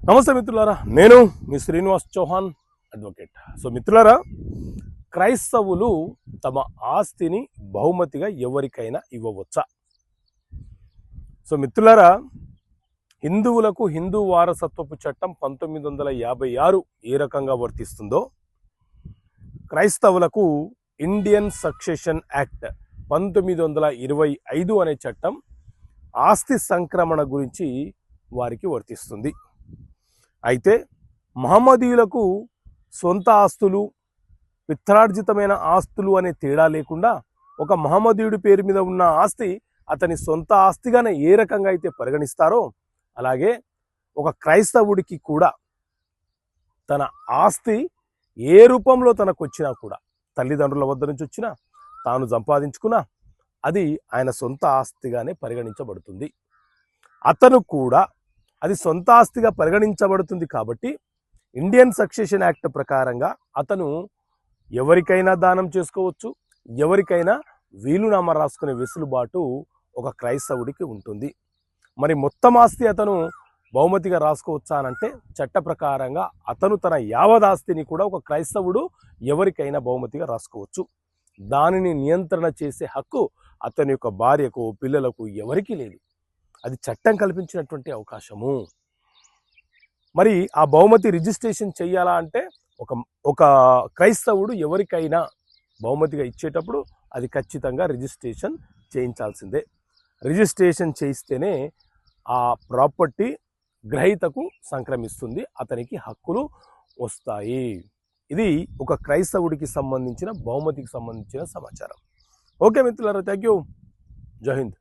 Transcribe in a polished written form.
నమస్తే మిత్రులారా, నేను మీ శ్రీనివాస్ చౌహాన్ అడ్వకేట్. సో మిత్రులారా, క్రైస్తవులు తమ ఆస్తిని బహుమతిగా ఎవరికైనా ఇవ్వవచ్చా? సో మిత్రులారా, హిందువులకు హిందూ వారసత్వపు చట్టం 1956 ఏ రకంగా వర్తిస్తుందో, క్రైస్తవులకు ఇండియన్ సక్సెషన్ యాక్ట్ 1925 అనే చట్టం ఆస్తి సంక్రమణ గురించి వారికి వర్తిస్తుంది. అయితే మహమ్మదీయులకు సొంత ఆస్తులు, పిత్రార్జితమైన ఆస్తులు అనే తేడా లేకుండా ఒక మహమ్మదీయుడి పేరు మీద ఉన్న ఆస్తి అతని సొంత ఆస్తిగానే ఏ రకంగా అయితే పరిగణిస్తారో, అలాగే ఒక క్రైస్తవుడికి కూడా తన ఆస్తి ఏ రూపంలో తనకు వచ్చినా కూడా, తల్లిదండ్రుల వద్ద నుంచి వచ్చినా, తాను సంపాదించుకున్నా, అది ఆయన సొంత ఆస్తిగానే పరిగణించబడుతుంది. అతను కూడా అది సొంత ఆస్తిగా పరిగణించబడుతుంది కాబట్టి ఇండియన్ సక్సెషన్ యాక్ట్ ప్రకారంగా అతను ఎవరికైనా దానం చేసుకోవచ్చు, ఎవరికైనా వీలునామా రాసుకునే వెసులుబాటు ఒక క్రైస్తవుడికి ఉంటుంది. మరి మొత్తం ఆస్తి అతను బహుమతిగా రాసుకోవచ్చా అనంటే, చట్ట ప్రకారంగా అతను తన యావదాస్తిని కూడా ఒక క్రైస్తవుడు ఎవరికైనా బహుమతిగా రాసుకోవచ్చు. దానిని నియంత్రణ చేసే హక్కు అతని యొక్క భార్యకు, పిల్లలకు ఎవరికీ లేదు. అది చట్టం కల్పించినటువంటి అవకాశము. మరి ఆ బహుమతి రిజిస్ట్రేషన్ చేయాలా అంటే, ఒక క్రైస్తవుడు ఎవరికైనా బహుమతిగా ఇచ్చేటప్పుడు అది ఖచ్చితంగా రిజిస్ట్రేషన్ చేయించాల్సిందే. రిజిస్ట్రేషన్ చేయిస్తేనే ఆ ప్రాపర్టీ గ్రహీతకు సంక్రమిస్తుంది, అతనికి హక్కులు వస్తాయి. ఇది ఒక క్రైస్తవుడికి సంబంధించిన బహుమతికి సంబంధించిన సమాచారం. ఓకే మిత్రులారా, థ్యాంక్ యూ. జై హింద్.